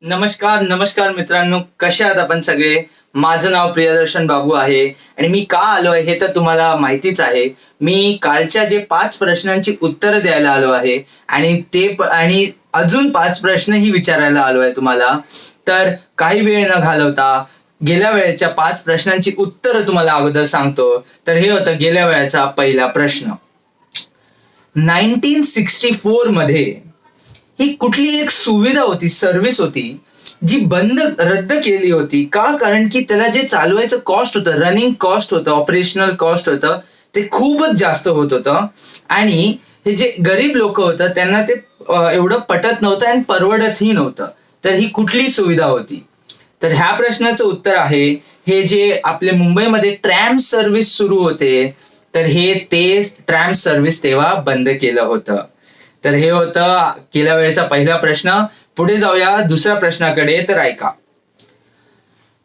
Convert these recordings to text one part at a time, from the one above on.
नमस्कार नमस्कार मित्रांनो, कशा आहात आपण सगळे. माझं नाव प्रियदर्शन बाबू आहे आणि मी का आलो आहे हे तर तुम्हाला माहितीच आहे. मी कालच्या जे 5 प्रश्नांची उत्तरं द्यायला आलो आहे आणि अजून 5 प्रश्नही विचारायला आलो आहे तुम्हाला. तर काही वेळ न घालवता गेल्या वेळेच्या 5 प्रश्नांची उत्तरं तुम्हाला अगोदर सांगतो. तर हे होतं गेल्या वेळेचा पहिला प्रश्न. 1964 मध्ये ही कुठली एक सुविधा होती, सर्व्हिस होती, जी रद्द केली होती का? कारण की त्याला जे चालवायचं कॉस्ट होतं, रनिंग कॉस्ट होतं, ऑपरेशनल कॉस्ट होतं, ते खूपच जास्त होत होतं. आणि हे जे गरीब लोक होतं त्यांना ते एवढं पटत नव्हतं आणि परवडतही नव्हतं. तर ही कुठली सुविधा होती? तर ह्या प्रश्नाचं उत्तर आहे, हे जे आपले मुंबईमध्ये ट्रॅम सर्व्हिस सुरू होते, तर ते ट्रॅम सर्व्हिस तेव्हा बंद केलं होतं. तर हे होतं गेल्या वेळेचा पहिला प्रश्न. पुढे जाऊया दुसऱ्या प्रश्नाकडे. तर ऐका,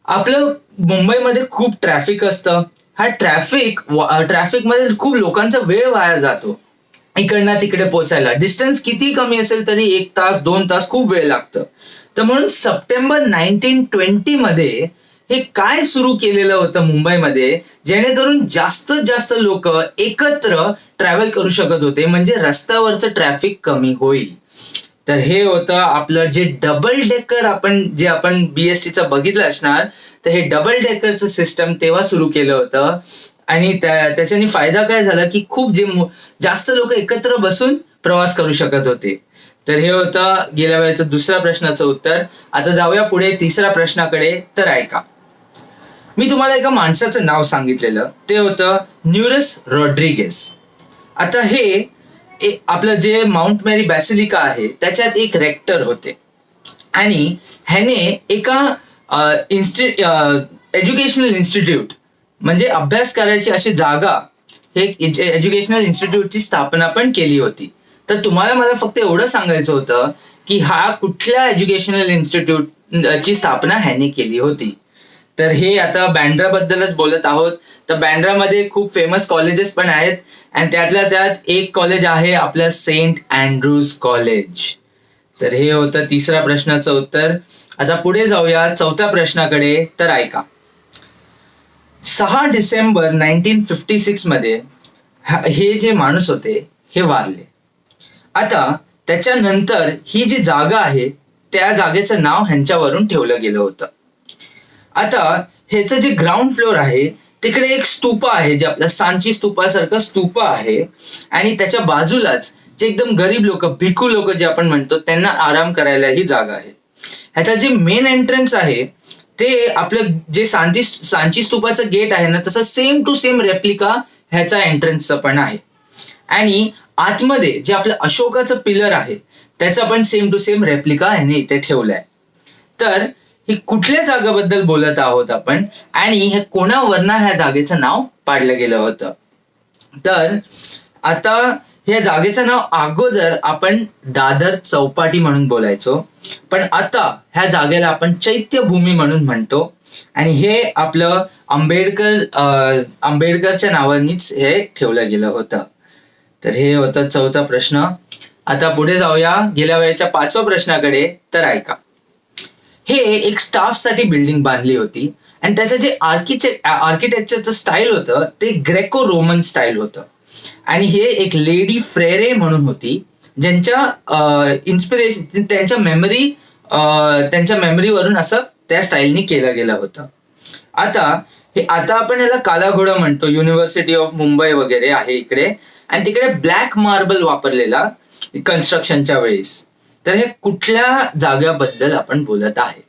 आपलं मुंबईमध्ये खूप ट्रॅफिक असतं. हा ट्रॅफिक मध्ये खूप लोकांचा वेळ वाया जातो इकडनं तिकडे पोहोचायला. डिस्टन्स किती कमी असेल तरी 1 तास 2 तास खूप वेळ लागतं. तर म्हणून सप्टेंबर 1920 मध्ये हे काय सुरू केलेलं होतं मुंबईमध्ये, जेणेकरून जास्तीत जास्त लोक एकत्र ट्रॅव्हल करू शकत होते, म्हणजे रस्त्यावरचं ट्रॅफिक कमी होईल. तर हे होतं आपलं जे डबल डेकर आपण बीएसटीचं बघितलं असणार. तर हे डबल डेकरचं सिस्टम तेव्हा सुरू केलं होतं. आणि त्याच्याने फायदा काय झाला की खूप जास्त लोक एकत्र बसून प्रवास करू शकत होते. तर हे होतं गेल्या वेळेचं दुसऱ्या प्रश्नाचं उत्तर. आता जाऊया पुढे तिसऱ्या प्रश्नाकडे. तर ऐका, मी तुम्हाला एका माणसाचं नाव सांगितलेलं, ते होतं न्यूरस रॉड्रिगेस. आता हे आपलं जे माउंट मेरी बॅसिलिका आहे त्याच्यात एक रेक्टर होते आणि ह्याने एका एज्युकेशनल इन्स्टिट्यूट, म्हणजे अभ्यास करायची अशी जागा, हे एज्युकेशनल इन्स्टिट्यूटची स्थापना पण केली होती. तर तुम्हाला मला फक्त एवढं सांगायचं होतं की हा कुठल्या एज्युकेशनल इन्स्टिट्यूट ची स्थापना ह्याने केली होती. तर हे आता बँड्रा बद्दलच बोलत आहोत. तर बँड्रामध्ये खूप फेमस कॉलेजेस पण आहेत आणि त्यातल्या त्यात एक कॉलेज आहे आपलं सेंट अँड्रूज कॉलेज. तर हे होतं तिसऱ्या प्रश्नाचं उत्तर. आता पुढे जाऊया चौथ्या प्रश्नाकडे. तर ऐका, 6 डिसेंबर 1956 मध्ये हे जे माणूस होते हे वारले. आता त्याच्यानंतर ही जी जागा आहे त्या जागेचं नाव ह्यांच्यावरून ठेवलं गेलं होतं. आता ह्याचं जे ग्राउंड फ्लोअर आहे तिकडे एक स्तूपा आहे, जे आपल्या सांची स्तूपासारखं स्तूपा आहे. आणि त्याच्या बाजूलाच जे एकदम गरीब लोक, भिकू लोक जे आपण म्हणतो, त्यांना आराम करायला ही जागा आहे. ह्याचा जे मेन एंट्रन्स आहे ते आपलं जे सांची स्तूपाचं गेट आहे ना, तसं सेम टू सेम रेप्लिका ह्याचा एंट्रन्सचं पण आहे. आणि आतमध्ये जे आपलं अशोकाचं पिलर आहे त्याचा पण सेम टू सेम रेप्लिका ह्याने इथे ठेवलाय. तर ही कुठल्या जागेबद्दल बोलत आहोत आपण आणि हे कोणावरनं ह्या जागेचं नाव पाडलं गेलं होतं? तर आता ह्या जागेचं नाव अगोदर आपण दादर चौपाटी म्हणून बोलायचो, पण आता ह्या जागेला आपण चैत्यभूमी म्हणून म्हणतो. आणि हे आपलं आंबेडकरच्या नावानीच हे ठेवलं गेलं होतं. तर हे होतं चौथा प्रश्न. आता पुढे जाऊया गेल्या वेळेच्या 5व्या प्रश्नाकडे. तर ऐका, हे एक स्टाफ साठी बिल्डिंग बांधली होती आणि त्याचं जे आर्किटेक्चरचं स्टाईल होतं ते ग्रेको रोमन स्टाईल होतं. आणि हे एक लेडी फ्रेरे म्हणून होती, ज्यांच्या इन्स्पिरेशन त्यांच्या मेमरीवरून असं त्या स्टाईलनी केलं गेलं होतं. आता आपण याला काला घोडा म्हणतो. युनिव्हर्सिटी ऑफ मुंबई वगैरे आहे इकडे, आणि तिकडे ब्लॅक मार्बल वापरलेला कन्स्ट्रक्शनच्या वेळेस. तर हे कुठल्या जागेबद्दल आपण बोलत आहे?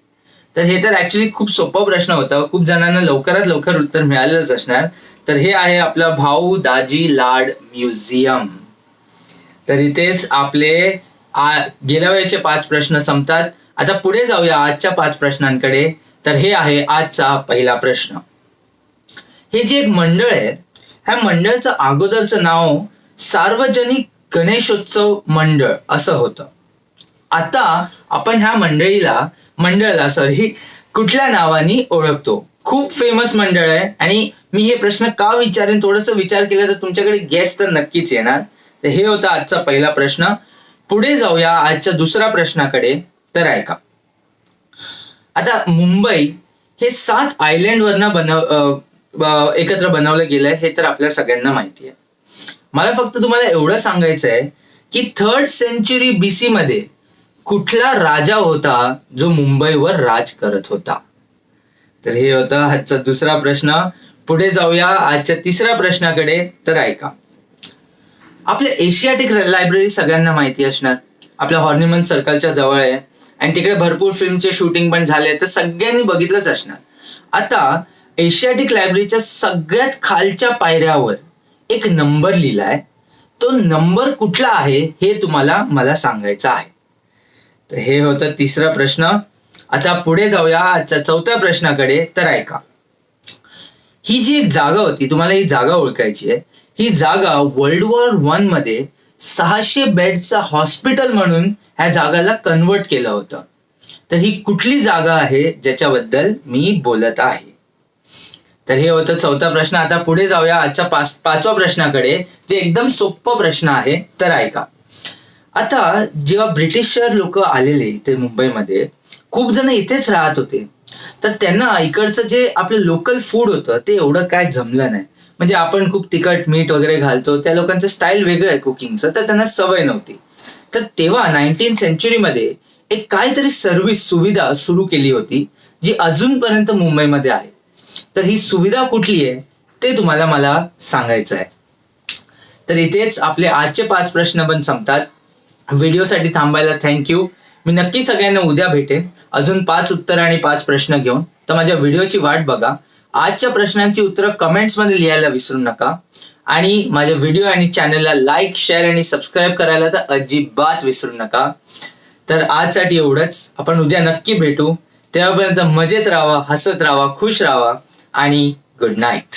तर हे तर ऍक्च्युली खूप सोपा प्रश्न होता, खूप जणांना लवकरात लवकर उत्तर मिळालेलंच असणार. तर हे आहे आपलं भाऊ दाजी लाड म्युझियम. तर इथेच आपले गेल्या वेळेचे 5 प्रश्न संपतात. आता पुढे जाऊया आजच्या 5 प्रश्नांकडे. तर हे आहे आजचा पहिला प्रश्न. हे जे एक मंडळ आहे, ह्या मंडळचं अगोदरचं नाव सार्वजनिक गणेशोत्सव मंडळ असं होतं. आता आपण ह्या मंडळाला कुठल्या नावाने ओळखतो? खूप फेमस मंडळ आहे आणि मी हे प्रश्न का विचारेन, थोडस विचार केला तर तुमच्याकडे गेस तर नक्कीच येणार. तर हे होता आजचा पहिला प्रश्न. पुढे जाऊया आजच्या दुसऱ्या प्रश्नाकडे. तर ऐका, आता मुंबई हे 7 आयलँड वरनं एकत्र बनवलं गेलंय हे तर आपल्या सगळ्यांना माहिती आहे. मला फक्त तुम्हाला एवढं सांगायचं आहे की 3rd सेंचुरी BC मध्ये कुठला राजा होता जो मुंबईवर राज करत होता. तर हे होता आजचा दुसरा प्रश्न. पुढे जाऊया आजच्या तिसऱ्या प्रश्नाकडे. तर ऐका, आपल्या एशियाटिक लायब्ररी सगळ्यांना माहिती असणार, आपल्या हॉर्निमन सर्कलच्या जवळ आहे आणि तिकडे भरपूर फिल्मचे शूटिंग पण झाले, तर सगळ्यांनी बघितलंच असणार. आता एशियाटिक लायब्ररीच्या सगळ्यात खालच्या पायऱ्यावर एक नंबर लिहिलाय. तो नंबर कुठला आहे हे तुम्हाला मला सांगायचं आहे. तर हे होतं तिसरा प्रश्न. आता पुढे जाऊया आजच्या चौथ्या प्रश्नाकडे. तर ऐका, ही जी एक जागा होती, तुम्हाला ही जागा ओळखायची आहे. ही जागा World War I मध्ये 600 बेडचं हॉस्पिटल म्हणून ह्या जागाला कन्वर्ट केलं होतं. तर ही कुठली जागा आहे ज्याच्याबद्दल मी बोलत आहे. तर हे होतं चौथा प्रश्न. आता पुढे जाऊया आजच्या पाचव्या प्रश्नाकडे, जे एकदम सोपं प्रश्न आहे. तर ऐका, आता जेव्हा ब्रिटिश लोक आलेले ते मुंबईमध्ये, खूप जण इथेच राहत होते, तर त्यांना इकडचं जे आपलं लोकल फूड होतं ते एवढं काय जमलं नाही. म्हणजे आपण खूप तिखट मीठ वगैरे घालतो, त्या लोकांचं स्टाईल वेगळं आहे कुकिंगचं, तर त्यांना सवय नव्हती. तर तेव्हा 19th सेंचुरीमध्ये एक काहीतरी सर्व्हिस सुविधा सुरू केली होती जी अजूनपर्यंत मुंबईमध्ये आहे. तर ही सुविधा कुठली आहे ते तुम्हाला मला सांगायचं आहे. तर इथेच आपले आजचे 5 प्रश्न पण संपतात. व्हिडिओसाठी थांबायला थँक्यू. मी नक्की सगळ्यांना उद्या भेटेन अजून 5 उत्तर आणि 5 प्रश्न घेऊन. तर माझ्या व्हिडिओची वाट बघा. आजच्या प्रश्नांची उत्तरं कमेंट्स मध्ये लिहायला विसरू नका आणि माझ्या व्हिडिओ आणि चॅनलला लाईक, शेअर आणि सबस्क्राईब करायला तर अजिबात विसरू नका. तर आजसाठी एवढंच. आपण उद्या नक्की भेटू. तेव्हापर्यंत मजेत राहा, हसत राहा, खुश राहा आणि गुड नाईट.